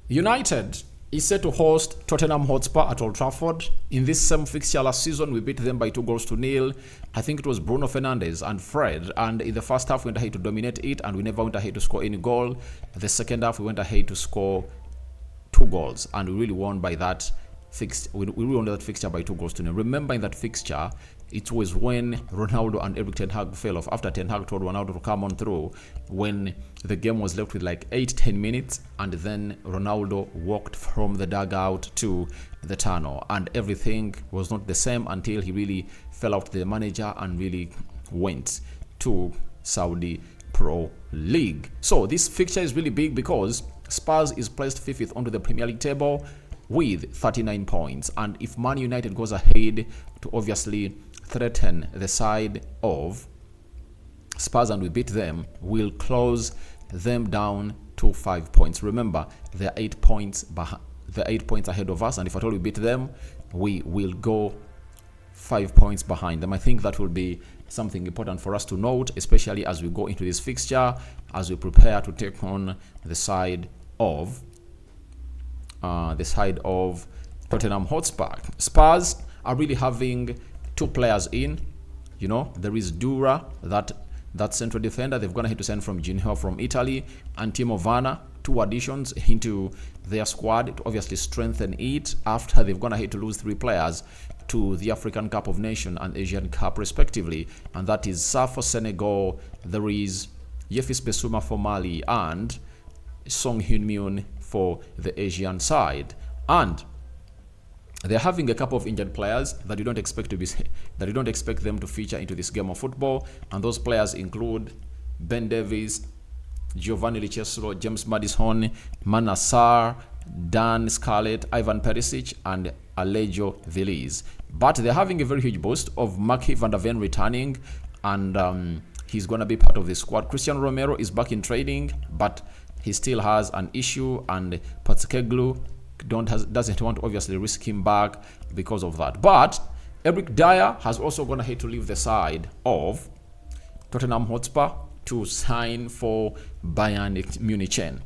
United is set to host Tottenham Hotspur at Old Trafford. In this same fixture last season, we beat them by 2-0. I think it was Bruno Fernandes and Fred. And in the first half, we went ahead to dominate it, and we never went ahead to score any goal. The second half, we went ahead to score 2 goals, and we really won by that we really won that fixture by 2-0. Remember, in that fixture, it was when Ronaldo and Eric Ten Hag fell off after Ten Hag told Ronaldo to come on through, when the game was left with like 8-10 minutes, and then Ronaldo walked from the dugout to the tunnel, and everything was not the same until he really fell out to the manager and really went to Saudi Pro League. So this fixture is really big because Spurs is placed 5th onto the Premier League table with 39 points, and if Man United goes ahead to obviously threaten the side of Spurs and we beat them, we'll close them down to 5 points. Remember, they're 8 points ahead of us, and if at all we beat them, we will go 5 points behind them. I think that will be something important for us to note, especially as we go into this fixture, as we prepare to take on the side of Tottenham Hotspur. Spurs are really having 2 players in. You know, there is Dura, that central defender. They've gone ahead to send from Genoa from Italy, and Timo Werner, 2 additions into their squad to obviously strengthen it after they've gone ahead to lose 3 players to the African Cup of Nations and Asian Cup respectively, and that is Sarr for Senegal, there is Yefis Bissouma for Mali, and Song Heung-min for the Asian side. And they're having a couple of injured players that you don't expect them to feature into this game of football, and those players include Ben Davies, Giovanni Lo Celso, James Maddison, Mana Sarr, Dan Scarlett, Ivan Perisic, and Alejo Veliz. But they're having a very huge boost of Marky van der Ven returning, and he's going to be part of the squad. Christian Romero is back in training, but he still has an issue, and Postecoglou doesn't want to obviously risk him back because of that. But Eric Dyer has also gone ahead to leave the side of Tottenham Hotspur to sign for Bayern Munich.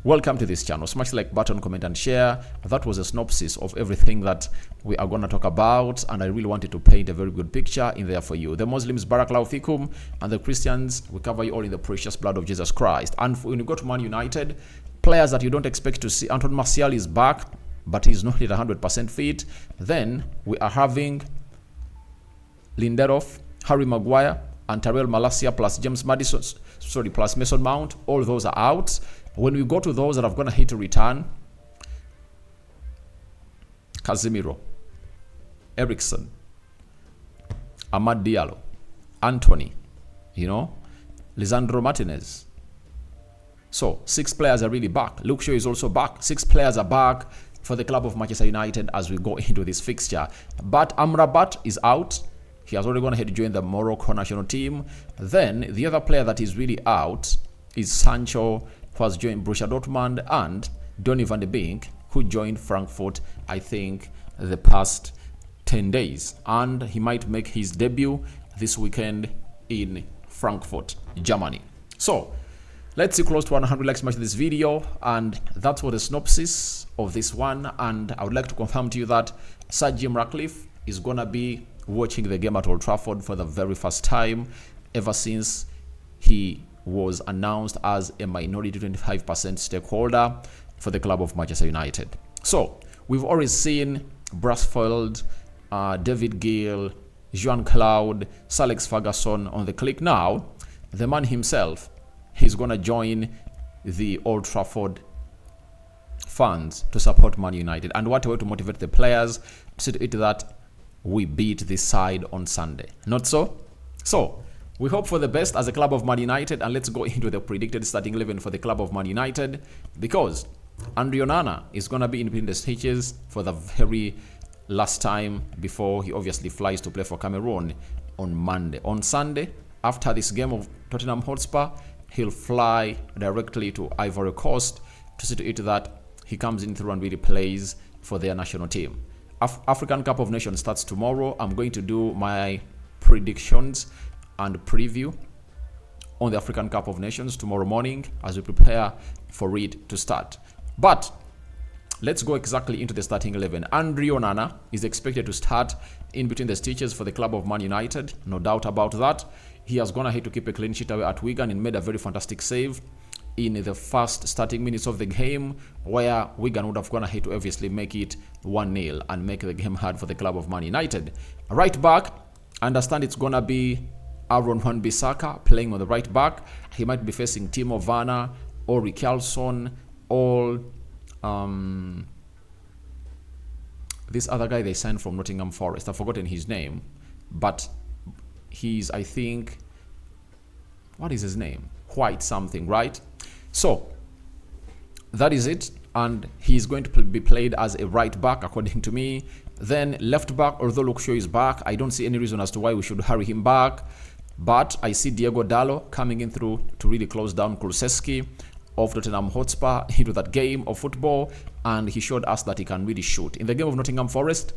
Welcome to this channel. Smash the like button, comment, and share. That was a synopsis of everything that we are going to talk about, and I really wanted to paint a very good picture in there for you. The Muslims, Barakallahu Fikum, and the Christians, we cover you all in the precious blood of Jesus Christ. And when you go to Man United, players that you don't expect to see, Anton Martial is back, but he's not yet 100% fit. Then we are having Lindelof, Harry Maguire, and Tyrell Malacia plus James Maddison, plus Mason Mount. All those are out. When we go to those that have gone ahead to return, Casemiro, Eriksen, Amad Diallo, Anthony, Lisandro Martinez. So 6 players are really back. Luke Shaw is also back. 6 players are back for the club of Manchester United as we go into this fixture. But Amrabat is out. He has already gone ahead to join the Morocco national team. Then the other player that is really out is Sancho, who has joined Borussia Dortmund, and Donny van de Beek, who joined Frankfurt, I think, the past 10 days. And he might make his debut this weekend in Frankfurt, Germany. So let's see close to 100 likes much this video, and that's what the synopsis of this one. And I would like to confirm to you that Sir Jim Ratcliffe is going to be watching the game at Old Trafford for the very first time ever since he was announced as a minority 25% stakeholder for the club of Manchester United. So we've already seen Rashford, David Gill, Jean Claude, Sir Alex Ferguson on the click. Now the man himself, he's going to join the Old Trafford fans to support Man United. And what a way to motivate the players to see to it that we beat this side on Sunday. Not so? So we hope for the best as a club of Man United, and let's go into the predicted starting 11 for the club of Man United, because Andre Onana is going to be in the stitches for the very last time before he obviously flies to play for Cameroon on Monday. On Sunday, after this game of Tottenham Hotspur, he'll fly directly to Ivory Coast to see to it that he comes in through and really plays for their national team. African Cup of Nations starts tomorrow. I'm going to do my predictions and preview on the African Cup of Nations tomorrow morning as we prepare for it to start. But let's go exactly into the starting 11. Andre Onana is expected to start in between the stitches for the club of Man United. No doubt about that. He has gone ahead to keep a clean sheet away at Wigan and made a very fantastic save in the first starting minutes of the game, where Wigan would have gone ahead to obviously make it 1-0 and make the game hard for the club of Man United. Right back, I understand it's gonna be Aaron Wan-Bissaka playing on the right back. He might be facing Timo Werner or Richarlison or this other guy they signed from Nottingham Forest. I've forgotten his name, but he's, I think, what is his name? White something, right? So that is it, and he's going to be played as a right back according to me. Then left back, although Luke Shaw is back, I don't see any reason as to why we should hurry him back, but I see Diego Dallo coming in through to really close down Kulusevski of Tottenham Hotspur into that game of football, and he showed us that he can really shoot. In the game of Nottingham Forest,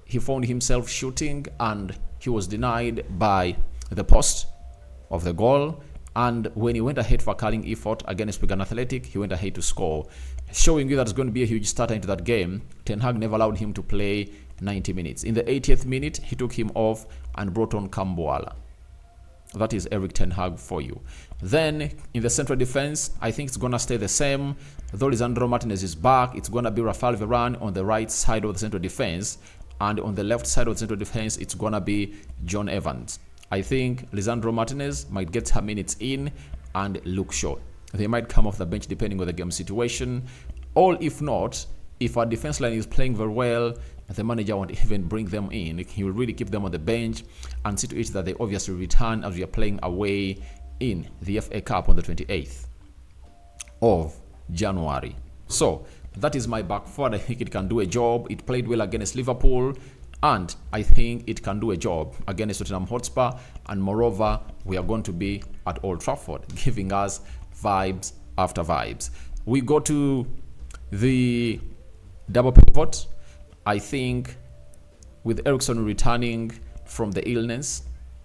he found himself shooting and he was denied by the post of the goal. And when he went ahead for a curling effort against Wigan Athletic, he went ahead to score, showing you that it's going to be a huge starter into that game. Ten Hag never allowed him to play 90 minutes. In the 80th minute, he took him off and brought on Kambuala. That is Eric Ten Hag for you. Then in the central defense, I think it's going to stay the same. Though Lisandro Martinez is back, it's going to be Rafael Varane on the right side of the central defense. And on the left side of the central defense, it's going to be John Evans. I think Lisandro Martinez might get her minutes in, and Luke Shaw. They might come off the bench depending on the game situation. Or if not, if our defense line is playing very well, the manager won't even bring them in. He will really keep them on the bench and see to it that they obviously return as we are playing away in the FA Cup on the 28th of January. So that is my back four. I think it can do a job. It played well against Liverpool, and I think it can do a job against Tottenham Hotspur. And moreover, we are going to be at Old Trafford, giving us vibes after vibes. We go to the double pivot. I think with Eriksen returning from the illness,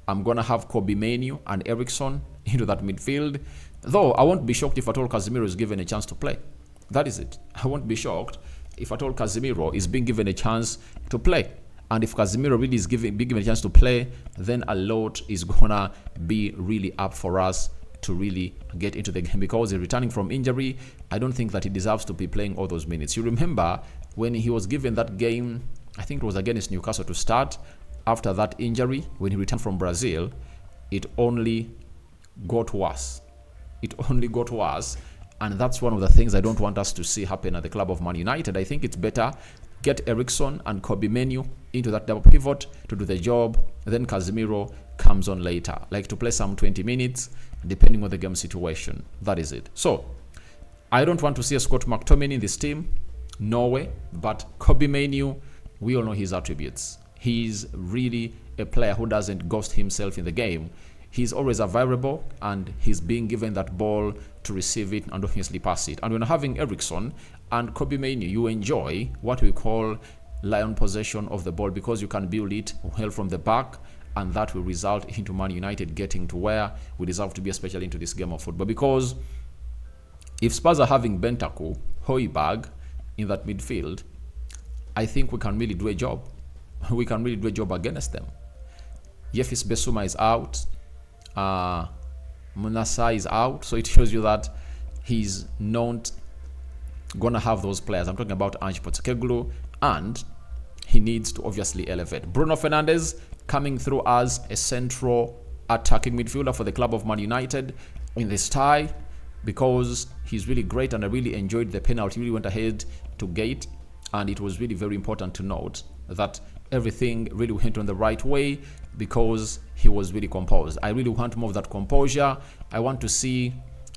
I'm going to have Kobe Mainoo and Eriksen into that midfield. Though I won't be shocked if at all Casemiro is given a chance to play. That is it. I won't be shocked if at all Casemiro is being given a chance to play. And if Casemiro really is being given a chance to play, then a lot is going to be really up for us to really get into the game, because he's returning from injury. I don't think that he deserves to be playing all those minutes. You remember when he was given that game, I think it was against Newcastle to start, after that injury, when he returned from Brazil, it only got worse. It only got worse. And that's one of the things I don't want us to see happen at the club of Man United. I think it's better get Eriksen and Kobe Mainoo into that double pivot to do the job. Then Casemiro comes on later, like to play some 20 minutes, depending on the game situation. That is it. So I don't want to see a Scott McTominay in this team. No way. But Kobe Mainoo, we all know his attributes. He's really a player who doesn't ghost himself in the game. He's always available, and he's being given that ball to receive it and obviously pass it. And when having Eriksen and Kobe Mainoo, you enjoy what we call lion possession of the ball, because you can build it well from the back, and that will result into Man United getting to where we deserve to be, especially into this game of football. Because if Spurs are having Bentancur, Højbjerg in that midfield, I think we can really do a job. We can really do a job against them. Yefis Besuma is out. Munasa is out, so it shows you that he's not gonna have those players. I'm talking about Ange Postecoglou, and he needs to obviously elevate. Bruno Fernandes coming through as a central attacking midfielder for the club of Man United in this tie, because he's really great, and I really enjoyed the penalty. He really went ahead to gate, and it was really very important to note that everything really went on the right way, because he was really composed. I really want more of that composure. I want to see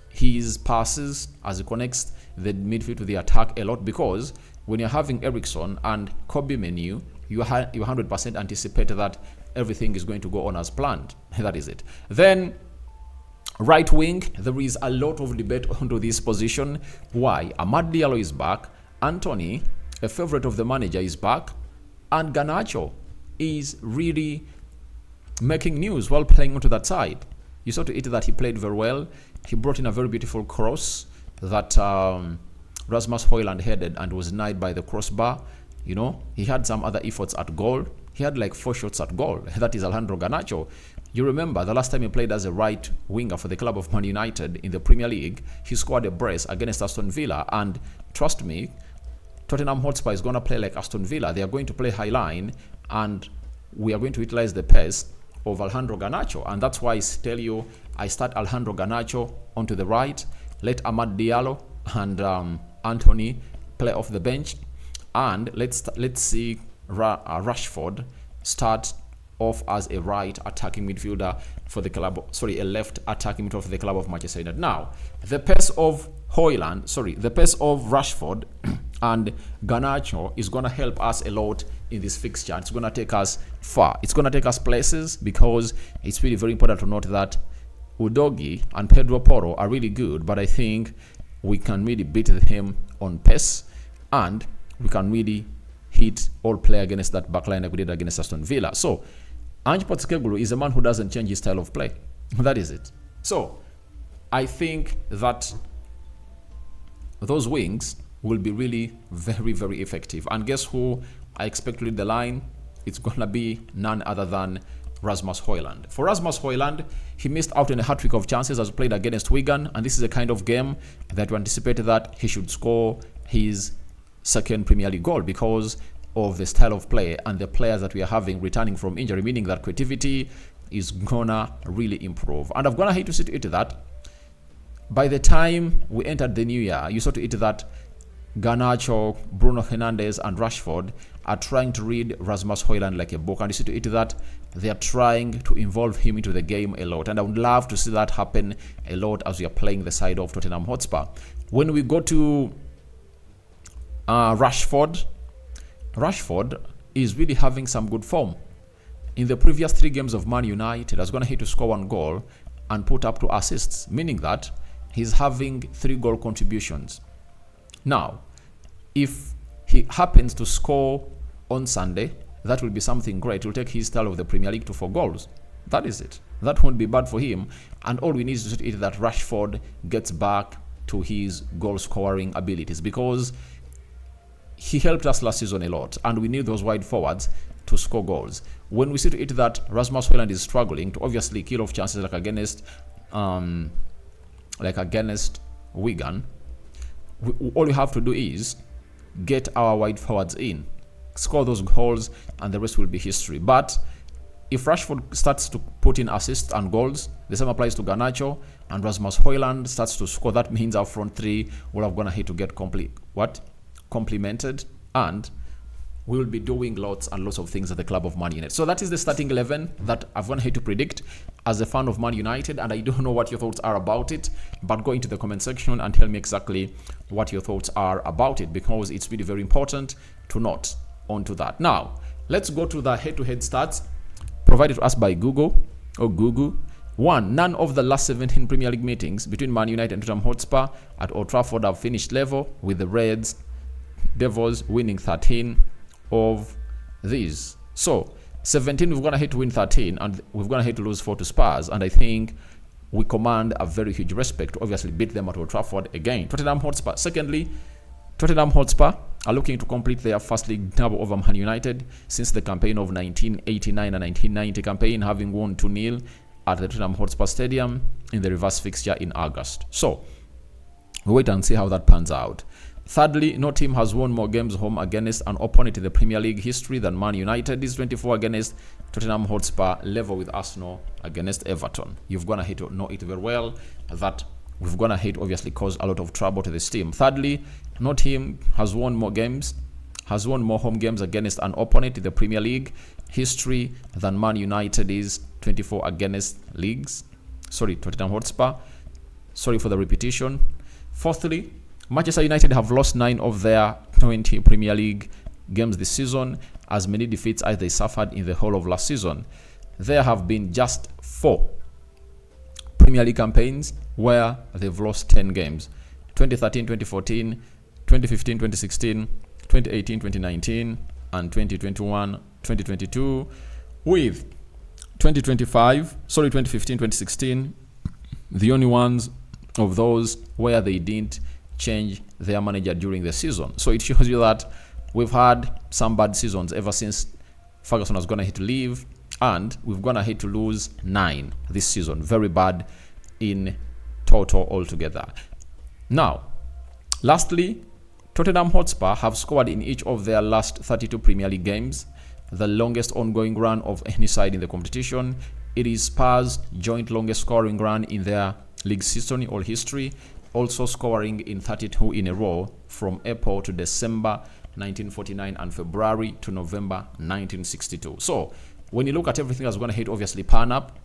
his passes as he connects the midfield to the attack a lot, because when you're having Eriksen and Kobe Mainoo, you 100% anticipate that everything is going to go on as planned. That is it. Then right wing, there is a lot of debate onto this position. Why? Amad Diallo is back. Anthony, a favorite of the manager, is back. And Garnacho is really making news while playing onto that side. You saw to it that he played very well. He brought in a very beautiful cross that Rasmus Højlund headed and was denied by the crossbar. You know, he had some other efforts at goal. He had like 4 shots at goal. That is Alejandro Garnacho. You remember the last time he played as a right winger for the club of Man United in the Premier League, he scored a brace against Aston Villa. And trust me, Tottenham Hotspur is going to play like Aston Villa. They are going to play high line, and we are going to utilize the pace of Alejandro Garnacho. And that's why I tell you, I start Alejandro Garnacho onto the right, let Amad Diallo and Anthony play off the bench, and let's see Rashford start off as a right attacking midfielder for the club, a left attacking midfielder for the club of Manchester United. Now, the pace of Rashford and Garnacho is going to help us a lot in this fixture. It's going to take us far. It's going to take us places, because it's really very important to note that Udogie and Pedro Porro are really good, but I think we can really beat him on pace, and we can really hit all play against that backline like we did against Aston Villa. So Ange Postecoglou is a man who doesn't change his style of play. That is it. So I think that those wings will be really very, very effective. And guess who I expect to lead the line? It's going to be none other than Rasmus Højlund. For Rasmus Højlund, he missed out on a hat-trick of chances as he played against Wigan, and this is a kind of game that we anticipated that he should score his second Premier League goal because of the style of play and the players that we are having returning from injury, meaning that creativity is gonna really improve. And I'm gonna hate to see to it that by the time we entered the new year, you saw to it that Garnacho, Bruno Fernandes and Rashford are trying to read Rasmus Højlund like a book, and you see to it that they are trying to involve him into the game a lot, and I would love to see that happen a lot as we are playing the side of Tottenham Hotspur. When we go to Rashford is really having some good form. In the previous 3 games of Man United, has gone ahead to score 1 goal and put up 2 assists, meaning that he's having 3 goal contributions. Now, if he happens to score on Sunday, that will be something great. It will take his style of the Premier League to 4 goals. That is it. That won't be bad for him. And all we need to see is that Rashford gets back to his goal scoring abilities, because he helped us last season a lot, and we need those wide forwards to score goals. When we see to it that Rasmus Højlund is struggling to obviously kill off chances like against Wigan, all we have to do is get our wide forwards in, score those goals, and the rest will be history. But if Rashford starts to put in assists and goals, the same applies to Garnacho, and Rasmus Højlund starts to score, that means our front 3 will have gone ahead to get complemented, and we will be doing lots and lots of things at the club of Man United. So that is the starting 11 that I've gone ahead to predict as a fan of Man United, and I don't know what your thoughts are about it, but go into the comment section and tell me exactly what your thoughts are about it, because it's really very important to note onto that. Now, let's go to the head-to-head stats provided to us by Google. 1. None of the last 17 Premier League meetings between Man United and Tottenham Hotspur at Old Trafford have finished level, with the Devils winning 13 of these. So 17, we've gone ahead to win 13, and we've gone ahead to lose 4 to Spurs, and I think we command a very huge respect to obviously beat them at Old Trafford again. Tottenham Hotspur. Secondly, Tottenham Hotspur are looking to complete their first league double over Man United since the campaign of 1989 and 1990 campaign, having won 2-0 at the Tottenham Hotspur Stadium in the reverse fixture in August. So we'll wait and see how that pans out. Thirdly, no team has won more games home against an opponent in the Premier League history than Man United. Is 24 against Tottenham Hotspur, level with Arsenal against Everton. You've gone ahead to know it very well that we've gone ahead to obviously cause a lot of trouble to this team. Thirdly, no team has won more home games against an opponent in the Premier League history than Man United. Is 24 against Tottenham Hotspur. Sorry for the repetition. Fourthly, Manchester United have lost 9 of their 20 Premier League games this season, as many defeats as they suffered in the whole of last season. There have been just 4 Premier League campaigns where they've lost 10 games. 2013, 2014, 2015, 2016, 2018, 2019, and 2021, 2022, with 2015, 2016, the only ones of those where they didn't change their manager during the season. So it shows you that we've had some bad seasons ever since Ferguson was gonna hit to leave, and we've gonna hit to lose 9 this season. Very bad in total altogether. Now, lastly, Tottenham Hotspur have scored in each of their last 32 Premier League games, the longest ongoing run of any side in the competition. It is Spurs' joint longest scoring run in their league season or history, also scoring in 32 in a row from April to December 1949 and February to November 1962. So when you look at everything that's going to hit, obviously pan up,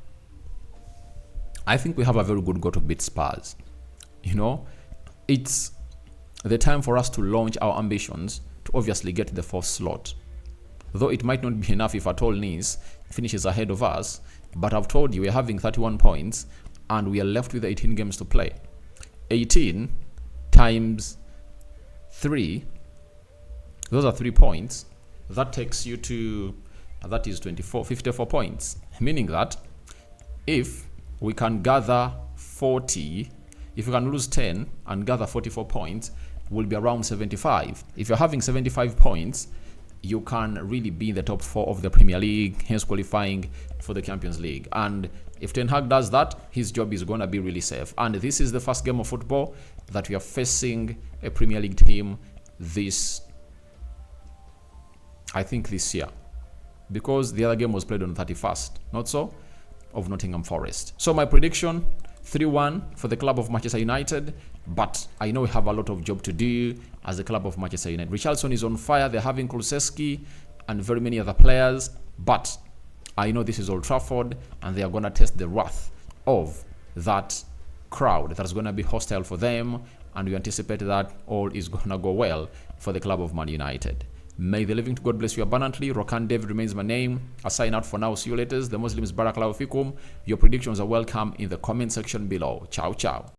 I think we have a very good go to beat Spurs. You know, it's the time for us to launch our ambitions to obviously get the 4th slot. Though it might not be enough if at all Nice finishes ahead of us, but I've told you we're having 31 points and we are left with 18 games to play. 18 times 3, those are 3 points. That takes you to, that is 54 points. Meaning that if we can gather 40, if we can lose 10 and gather 44 points, we'll be around 75. If you're having 75 points, you can really be in the top 4 of the Premier League, hence qualifying for the Champions League. And if Ten Hag does that, his job is going to be really safe. And this is the first game of football that we are facing a Premier League team this year. Because the other game was played on the 31st, not so, of Nottingham Forest. So my prediction, 3-1 for the club of Manchester United, but I know we have a lot of job to do as the club of Manchester United. Richarlison is on fire. They're having Kulusevski and very many other players, but I know this is Old Trafford and they are going to test the wrath of that crowd that is going to be hostile for them, and we anticipate that all is going to go well for the club of Man United. May the living God bless you abundantly. Rokan David remains my name. I sign out for now. See you later. The Muslims Barakallahu Fikum. Your predictions are welcome in the comment section below. Ciao, ciao.